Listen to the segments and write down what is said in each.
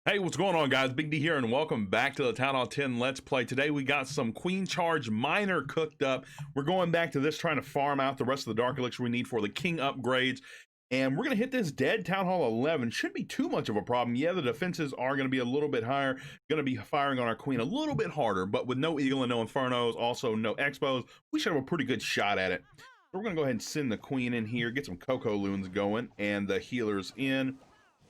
Hey, what's going on, guys? Big D here, and welcome back to the Town Hall 10 Let's Play. Today we got some Queen Charge Miner cooked up. We're going back to this, trying to farm out the rest of the Dark Elixir we need for the King upgrades. And we're going to hit this dead Town Hall 11. Shouldn't be too much of a problem. Yeah, the defenses are going to be a little bit higher. Going to be firing on our Queen a little bit harder, but with no Eagle and no Infernos, also no Expos, we should have a pretty good shot at it. So we're going to go ahead and send the Queen in here, get some Cocoa Loons going, and the healers in.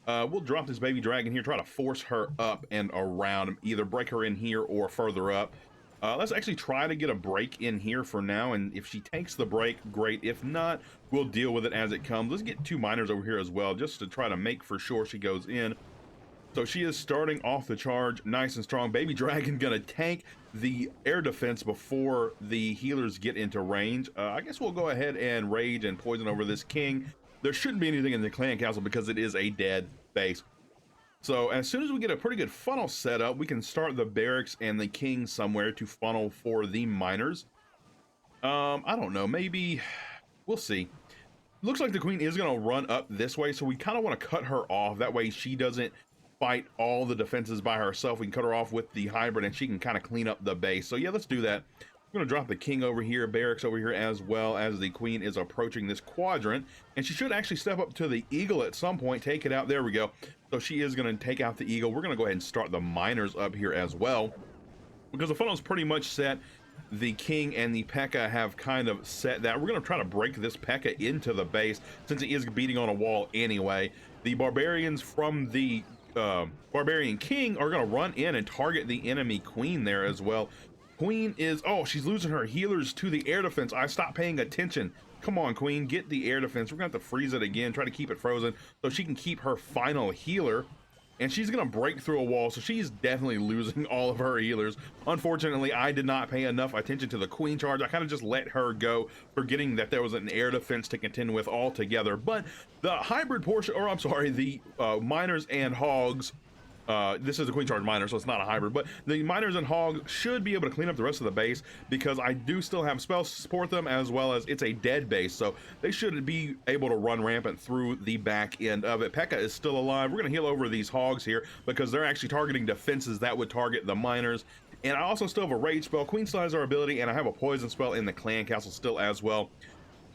We'll drop this baby dragon here, try to force her up and around, either break her in here or further up. Let's actually try to get a break in here for now, and if she takes the break, great. If not, we'll deal with it as it comes. Let's get two miners over here as well, just to try to make for sure she goes in. So she is starting off the charge nice and strong. Baby dragon gonna tank the air defense before the healers get into range. I guess we'll go ahead and rage and poison over this king. There shouldn't be anything in the clan castle because it is a dead base. So as soon as we get a pretty good funnel set up, we can start the barracks and the king somewhere to funnel for the miners. I don't know, maybe we'll see. Looks like the queen is going to run up this way, so we kind of want to cut her off. That way she doesn't fight all the defenses by herself. We can cut her off with the hybrid and she can kind of clean up the base. So yeah, let's do that. I'm going to drop the king over here, barracks over here, as well as the queen is approaching this quadrant. And she should actually step up to the eagle at some point, take it out. There we go. So she is going to take out the eagle. We're going to go ahead and start the miners up here as well, because the funnel is pretty much set. The king and the P.E.K.K.A. have kind of set that. We're going to try to break this P.E.K.K.A. into the base, since he is beating on a wall anyway. The barbarians from the barbarian king are going to run in and target the enemy queen there as well. Queen is, oh, she's losing her healers to the air defense. I stopped paying attention. Come on, queen, get the air defense. We're gonna have to freeze it again, try to keep it frozen so she can keep her final healer. And she's gonna break through a wall, so she's definitely losing all of her healers. Unfortunately, I did not pay enough attention to the queen charge. I kind of just let her go, forgetting that there was an air defense to contend with altogether. But the hybrid portion, or I'm sorry, the miners and hogs, this is a queen charge miner, so it's not a hybrid, but the miners and hogs should be able to clean up the rest of the base, because I do still have spells to support them, as well as it's a dead base, so they should be able to run rampant through the back end of it. P.E.K.K.A. is still alive. We're going to heal over these hogs here, because they're actually targeting defenses that would target the miners. And I also still have a rage spell. Queen still has our ability, and I have a poison spell in the clan castle still as well.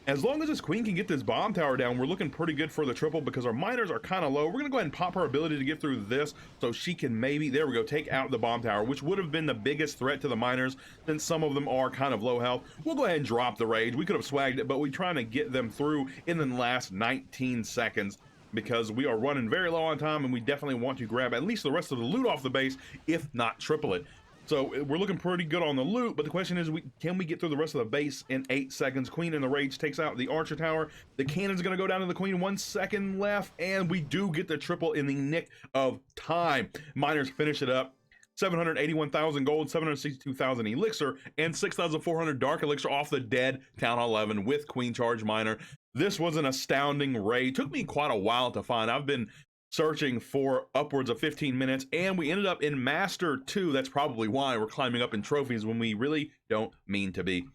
As long as this queen can get this bomb tower down, we're looking pretty good for the triple, because our miners are kind of low. We're going to go ahead and pop her ability to get through this, so she can maybe, there we go, take out the bomb tower, which would have been the biggest threat to the miners, since some of them are kind of low health. We'll go ahead and drop the rage. We could have swagged it, but we're trying to get them through in the last 19 seconds, because we are running very low on time, and we definitely want to grab at least the rest of the loot off the base, if not triple it. So we're looking pretty good on the loot, but the question is, can we get through the rest of the base in 8 seconds? Queen in the rage takes out the archer tower. The cannon's going to go down to the queen. 1 second left, and we do get the triple in the nick of time. Miners finish it up. 781,000 gold, 762,000 elixir, and 6,400 dark elixir off the dead Town Hall 11 with Queen Charge Miner. This was an astounding raid. Took me quite a while to find. I've been searching for upwards of 15 minutes, and we ended up in Master 2. That's probably why we're climbing up in trophies when we really don't mean to be.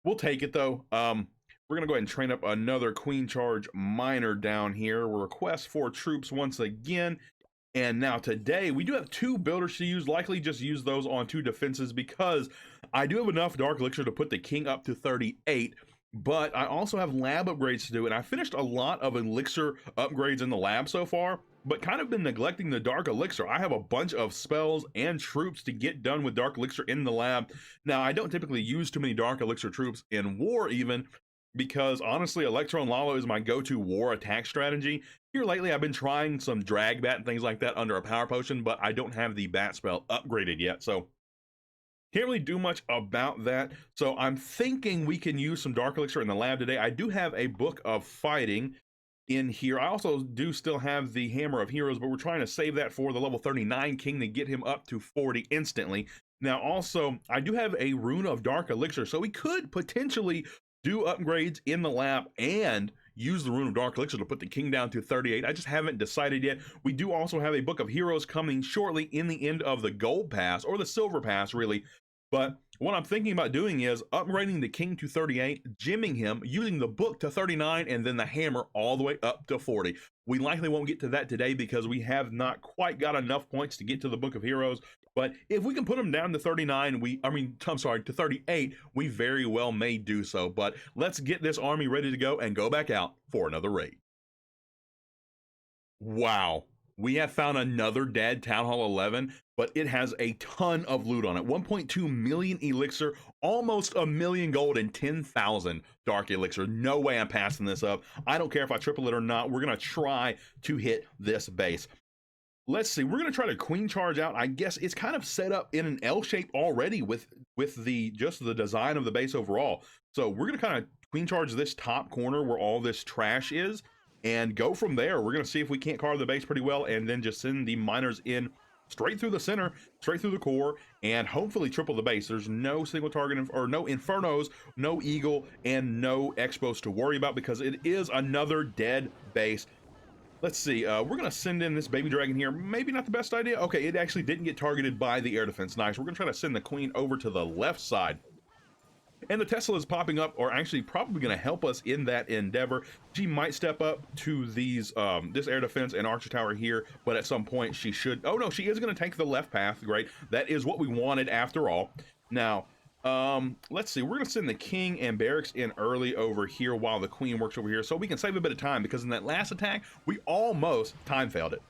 We'll take it though. We're gonna go ahead and train up another Queen Charge Miner down here. We'll request 4 troops once again. And now today we do have 2 builders to use. Likely just use those on 2 defenses, because I do have enough dark elixir to put the king up to 38. But I also have lab upgrades to do, and I finished a lot of elixir upgrades in the lab so far, but kind of been neglecting the dark elixir. I have a bunch of spells and troops to get done with dark elixir in the lab. Now, I don't typically use too many dark elixir troops in war even, because honestly, Electro and Lalo is my go-to war attack strategy. Here lately, I've been trying some drag bat and things like that under a power potion, but I don't have the bat spell upgraded yet, so can't really do much about that. So I'm thinking we can use some dark elixir in the lab today. I do have a book of fighting in here. I also do still have the hammer of heroes, but we're trying to save that for the level 39 king to get him up to 40 instantly. Now also, I do have a rune of dark elixir, so we could potentially do upgrades in the lab and use the rune of dark elixir to put the king down to 38. I just haven't decided yet. We do also have a book of heroes coming shortly in the end of the gold pass, or the silver pass really. But what I'm thinking about doing is upgrading the king to 38, gemming him, using the book to 39, and then the hammer all the way up to 40. We likely won't get to that today because we have not quite got enough points to get to the Book of Heroes. But if we can put them down to 39, I'm sorry, to 38, we very well may do so. But let's get this army ready to go and go back out for another raid. Wow. We have found another dead Town Hall 11, but it has a ton of loot on it. 1.2 million elixir, almost a million gold, and 10,000 dark elixir. No way I'm passing this up. I don't care if I triple it or not. We're going to try to hit this base. Let's see. We're going to try to queen charge out. I guess it's kind of set up in an L shape already with the just the design of the base overall. So we're going to kind of queen charge this top corner where all this trash is, and go from there. We're going to see if we can't carve the base pretty well, and then just send the miners in straight through the center, straight through the core, and hopefully triple the base. There's no single target or no infernos, no eagle, and no expos to worry about because it is another dead base. Let's see, we're going to send in this baby dragon here. Maybe not the best idea. Okay, it actually didn't get targeted by the air defense. Nice. We're going to try to send the queen over to the left side. And the Tesla is popping up, or actually probably going to help us in that endeavor. She might step up to these this air defense and archer tower here, but at some point she should. Oh no, she is going to take the left path. Great, that is what we wanted after all. Now, let's see. We're going to send the king and barracks in early over here while the queen works over here, so we can save a bit of time because in that last attack we almost time failed it.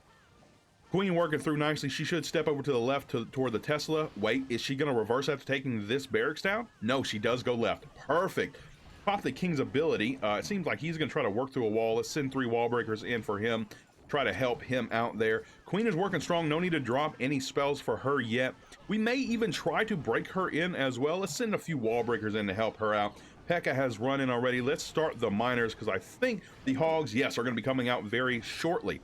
Queen working through nicely. She should step over to the left toward the Tesla. Wait, is she going to reverse after taking this barracks down? No, she does go left. Perfect. Pop the king's ability. It seems like he's going to try to work through a wall. Let's send 3 wall breakers in for him. Try to help him out there. Queen is working strong. No need to drop any spells for her yet. We may even try to break her in as well. Let's send a few wall breakers in to help her out. Pekka has run in already. Let's start the miners because I think the hogs, yes, are going to be coming out very shortly.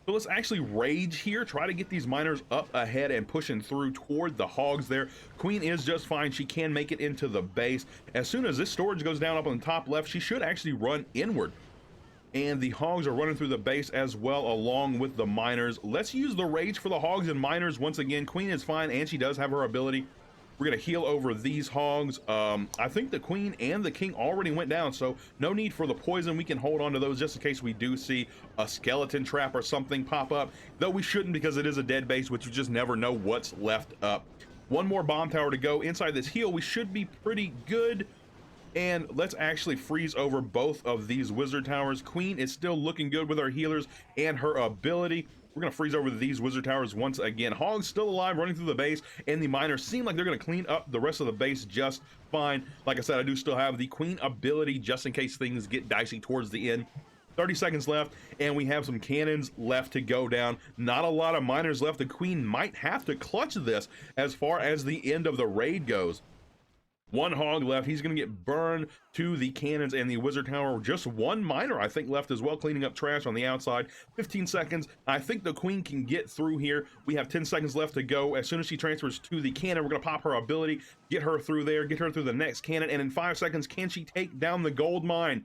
So let's actually rage here, try to get these miners up ahead and pushing through toward the hogs there. Queen is just fine. She can make it into the base. As soon as this storage goes down up on the top left, she should actually run inward. And the hogs are running through the base as well along with the miners. Let's use the rage for the hogs and miners once again. Queen is fine and she does have her ability. We're going to heal over these hogs. I think the queen and the king already went down, so no need for the poison. We can hold on to those just in case we do see a skeleton trap or something pop up, though we shouldn't because it is a dead base, which you just never know what's left up. One more bomb tower to go. Inside this heal, we should be pretty good. And let's actually freeze over both of these wizard towers. Queen is still looking good with her healers and her ability. We're going to freeze over these wizard towers once again. Hogs still alive, running through the base, and the miners seem like they're going to clean up the rest of the base just fine. Like I said, I do still have the queen ability just in case things get dicey towards the end. 30 seconds left, and we have some cannons left to go down. Not a lot of miners left. The queen might have to clutch this as far as the end of the raid goes. One hog left. He's going to get burned to the cannons and the wizard tower. Just one miner, I think, left as well, cleaning up trash on the outside. 15 seconds. I think the queen can get through here. We have 10 seconds left to go. As soon as she transfers to the cannon, we're going to pop her ability, get her through there, get her through the next cannon, and in 5 seconds, can she take down the gold mine?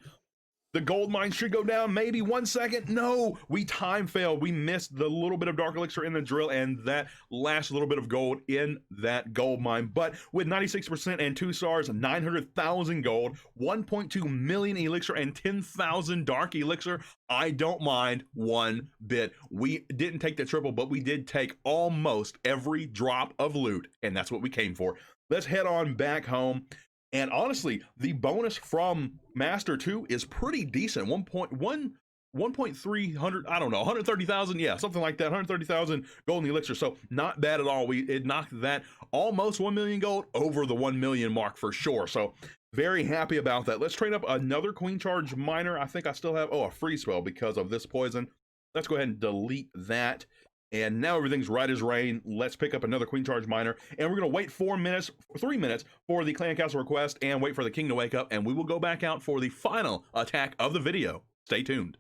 The gold mine should go down, maybe 1 second. No, we time failed. We missed the little bit of dark elixir in the drill and that last little bit of gold in that gold mine. But with 96% and 2 stars, 900,000 gold, 1.2 million elixir, and 10,000 dark elixir, I don't mind one bit. We didn't take the triple, but we did take almost every drop of loot, and that's what we came for. Let's head on back home. And honestly, the bonus from Master 2 is pretty decent. 1.300, I don't know, 130,000, yeah, something like that, 130,000 golden elixir. So not bad at all. It knocked that almost 1 million gold over the 1 million mark for sure. So very happy about that. Let's train up another queen charge miner. I think I still have, a free spell because of this poison. Let's go ahead and delete that. And now everything's right as rain. Let's pick up another queen charge miner, and we're going to wait 3 minutes for the clan castle request and wait for the king to wake up, and we will go back out for the final attack of the video. Stay tuned.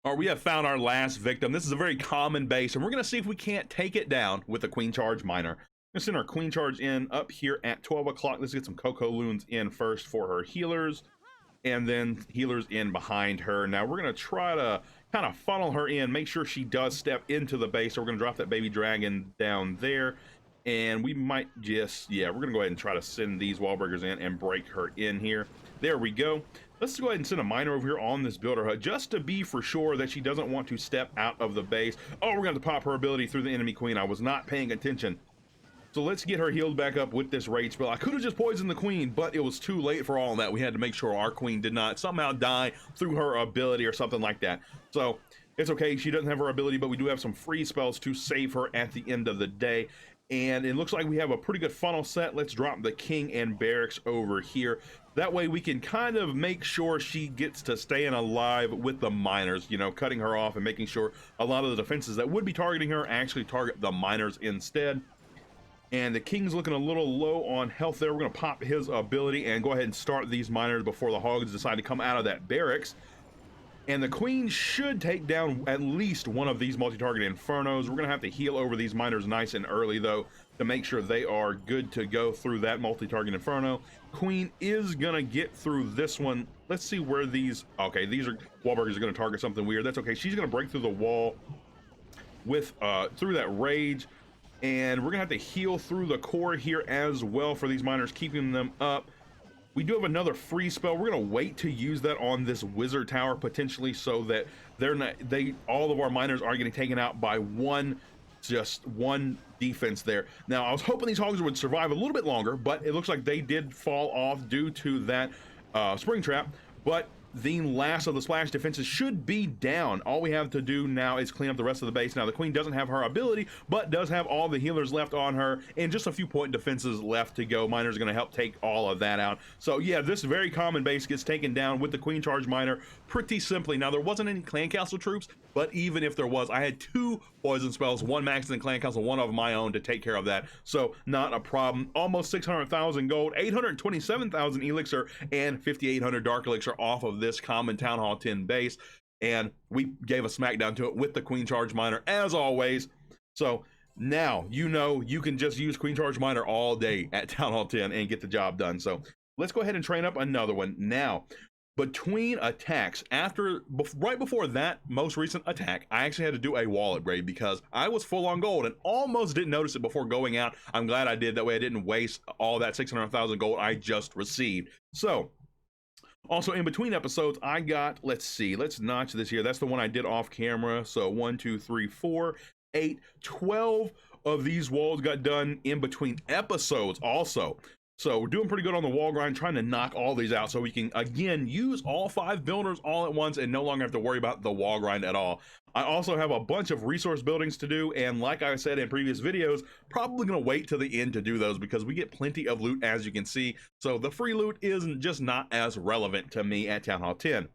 All right, we have found our last victim. This is a very common base, and we're going to see if we can't take it down with a queen charge miner. Let's send our queen charge in up here at 12 o'clock. Let's get some cocoa loons in first for her healers, and then healers in behind her. Now we're going to try to kind of funnel her in, make sure she does step into the base. So we're going to drop that baby dragon down there, and we might just, yeah, we're going to go ahead and try to send these wall breakers in and break her in here. There we go. let's go ahead and send a miner over here on this builder hut just to be for sure that she doesn't want to step out of the base. Oh, we're going to pop her ability through the enemy queen. I was not paying attention. So let's get her healed back up with this rage spell. I could have just poisoned the queen, but it was too late for all of that. We had to make sure our queen did not somehow die through her ability or something like that. So it's okay, she doesn't have her ability, but we do have some free spells to save her at the end of the day. And it looks like we have a pretty good funnel set. Let's drop the king and barracks over here. That way we can kind of make sure she gets to staying alive with the miners, you know, cutting her off and making sure a lot of the defenses that would be targeting her actually target the miners instead. And the king's looking a little low on health there. We're going to pop his ability and go ahead and start these miners before the hogs decide to come out of that barracks. And the queen should take down at least one of these multi-target infernos. We're going to have to heal over these miners nice and early, though, to make sure they are good to go through that multi-target inferno. Queen is going to get through this one. Let's see where these... Okay, these are... Wahlburgers are going to target something weird. That's okay. She's going to break through the wall with through that rage. And we're gonna have to heal through the core here as well for these miners, keeping them up. We do have another free spell. We're gonna wait to use that on this wizard tower potentially, so that all of our miners are getting taken out by just one defense there. Now I was hoping these hogs would survive a little bit longer, but it looks like they did fall off due to that spring trap. But the last of the splash defenses should be down. All we have to do now is clean up the rest of the base. Now the queen doesn't have her ability, but does have all the healers left on her and just a few point defenses left to go. Miners are going to help take all of that out. So yeah, this very common base gets taken down with the queen charge miner pretty simply. Now there wasn't any clan castle troops, but even if there was, I had 2 poison spells, 1 maxed in clan castle, 1 of my own to take care of that. So not a problem. Almost 600,000 gold, 827,000 elixir, and 5,800 dark elixir off of this common Town Hall 10 base. And we gave a smackdown to it with the queen charge miner as always. So now you know you can just use queen charge miner all day at Town Hall 10 and get the job done. So let's go ahead and train up another one. Now between attacks, right before that most recent attack, I actually had to do a wall upgrade because I was full on gold and almost didn't notice it before going out. I'm glad I did. That way I didn't waste all that 600,000 gold I just received. So also in between episodes, I got, let's see, let's notch this here. That's the one I did off camera. So 1, 2, 3, 4, 8, 12 of these walls got done in between episodes also. So we're doing pretty good on the wall grind, trying to knock all these out so we can, again, use all 5 builders all at once and no longer have to worry about the wall grind at all. I also have a bunch of resource buildings to do, and like I said in previous videos, probably going to wait to the end to do those because we get plenty of loot, as you can see. So the free loot isn't just not as relevant to me at Town Hall 10.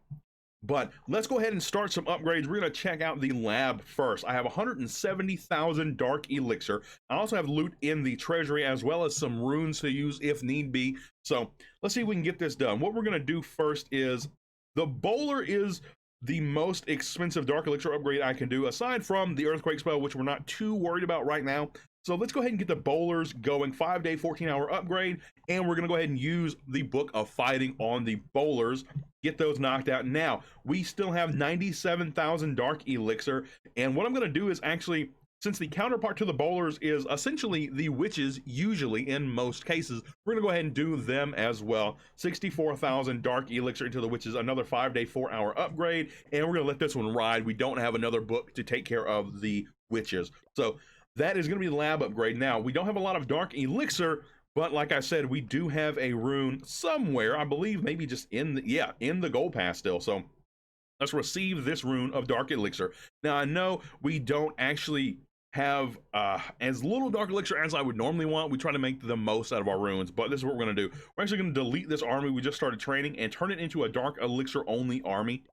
But let's go ahead and start some upgrades. We're going to check out the lab first. I have 170,000 dark elixir. I also have loot in the treasury as well as some runes to use if need be. So let's see if we can get this done. What we're going to do first is the bowler is the most expensive dark elixir upgrade I can do, aside from the earthquake spell, which we're not too worried about right now. So let's go ahead and get the bowlers going. 5-day, 14-hour upgrade. And we're going to go ahead and use the Book of Fighting on the bowlers. Get those knocked out. Now, we still have 97,000 dark elixir. And what I'm going to do is actually, since the counterpart to the bowlers is essentially the witches, usually in most cases, we're going to go ahead and do them as well. 64,000 dark elixir into the witches, another 5-day, 4-hour upgrade. And we're going to let this one ride. We don't have another book to take care of the witches. So that is going to be the lab upgrade. Now, we don't have a lot of dark elixir, but like I said, we do have a rune somewhere. I believe maybe just in the gold pass still. So let's receive this rune of dark elixir. Now, I know we don't actually have as little dark elixir as I would normally want. We try to make the most out of our runes, but this is what we're going to do. We're actually going to delete this army we just started training and turn it into a dark elixir only army.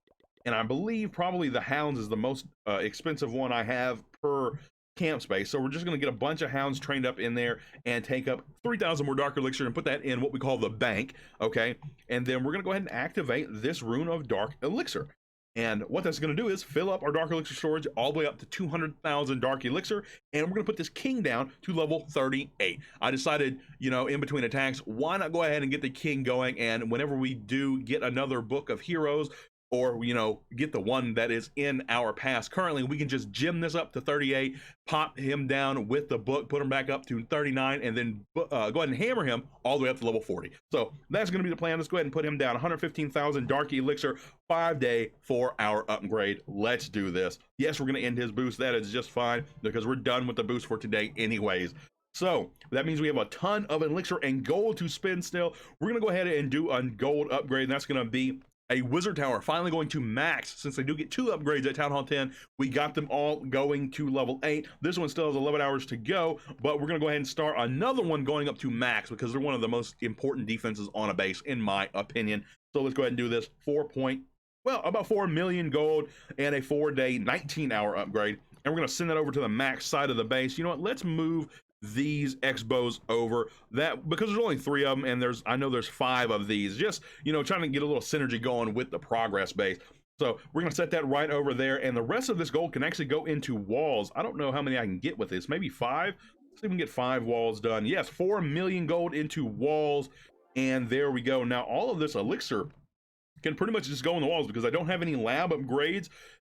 And I believe probably the hounds is the most expensive one I have per camp space. So we're just going to get a bunch of hounds trained up in there and take up 3,000 more dark elixir and put that in what we call the bank. Okay, and then we're going to go ahead and activate this rune of dark elixir. And what that's going to do is fill up our dark elixir storage all the way up to 200,000 dark elixir, and we're going to put this king down to level 38. I decided, you know, in between attacks, why not go ahead and get the king going, and whenever we do get another book of heroes, or get the one that is in our pass. Currently we can just gym this up to 38, pop him down with the book, put him back up to 39, and then go ahead and hammer him all the way up to level 40. So that's going to be the plan. Let's go ahead and put him down. 115,000 dark elixir, 5-day 4-hour upgrade. Let's do this. Yes, we're going to end his boost. That is just fine because we're done with the boost for today anyways. So that means we have a ton of elixir and gold to spend still. We're going to go ahead and do a gold upgrade, and that's going to be a wizard tower, finally going to max. Since they do get 2 upgrades at Town Hall 10, we got them all going to level 8. This one still has 11 hours to go, but we're going to go ahead and start another one going up to max because they're one of the most important defenses on a base, in my opinion. So let's go ahead and do this. About 4 million gold and a 4-day 19-hour upgrade. And we're going to send that over to the max side of the base. You know what? Let's move these X-bows over that because there's only 3 of them, and I know there's 5 of these, just trying to get a little synergy going with the progress base. So we're going to set that right over there, and the rest of this gold can actually go into walls. I don't know how many I can get with this, maybe 5. Let's see if we can get 5 walls done. Yes, 4 million gold into walls, and there we go. Now all of this elixir can pretty much just go in the walls because I don't have any lab upgrades.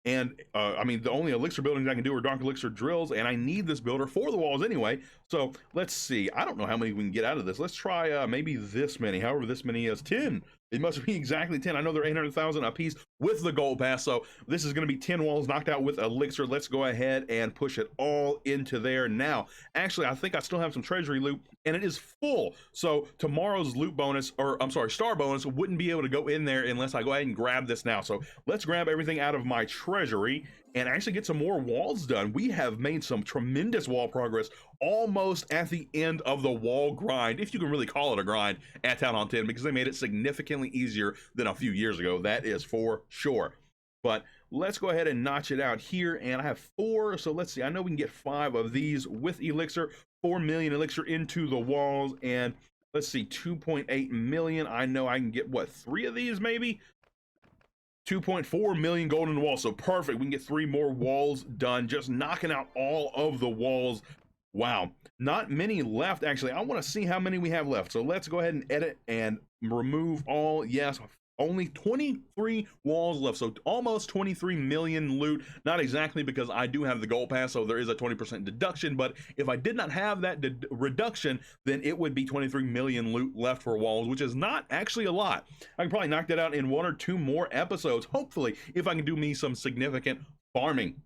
And I mean, the only elixir buildings I can do are dark elixir drills, and I need this builder for the walls anyway. So let's see. I don't know how many we can get out of this. Let's try maybe this many. However, this many is 10. It must be exactly 10. I know they're 800,000 a piece with the gold pass. So this is going to be 10 walls knocked out with elixir. Let's go ahead and push it all into there now. Actually, I think I still have some treasury loot, and it is full. So tomorrow's loot bonus, or I'm sorry, star bonus, wouldn't be able to go in there unless I go ahead and grab this now. So let's grab everything out of my treasury and actually get some more walls done. We have made some tremendous wall progress, almost at the end of the wall grind, if you can really call it a grind, at Town Hall 10, because they made it significantly easier than a few years ago. That is for sure. But let's go ahead and notch it out here, and I have 4, so let's see. I know we can get 5 of these with elixir, 4 million elixir into the walls, and let's see, 2.8 million. I know I can get, what, 3 of these maybe? 2.4 million gold in the wall, so perfect. We can get 3 more walls done, just knocking out all of the walls. Wow, not many left actually. I want to see how many we have left, so let's go ahead and edit and remove all. Yes, only 23 walls left, so almost 23 million loot. Not exactly, because I do have the gold pass, so there is a 20% deduction, but if I did not have that reduction, then it would be 23 million loot left for walls, which is not actually a lot. I can probably knock that out in 1 or 2 more episodes, hopefully, if I can do me some significant farming.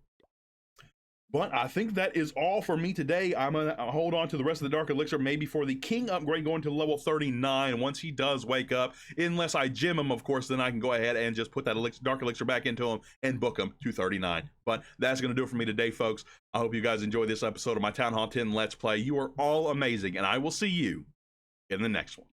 But I think that is all for me today. I'm going to hold on to the rest of the Dark Elixir, maybe for the King upgrade going to level 39 once he does wake up. Unless I gym him, of course, then I can go ahead and just put that Dark Elixir back into him and book him to 39. But that's going to do it for me today, folks. I hope you guys enjoyed this episode of my Town Hall 10 Let's Play. You are all amazing, and I will see you in the next one.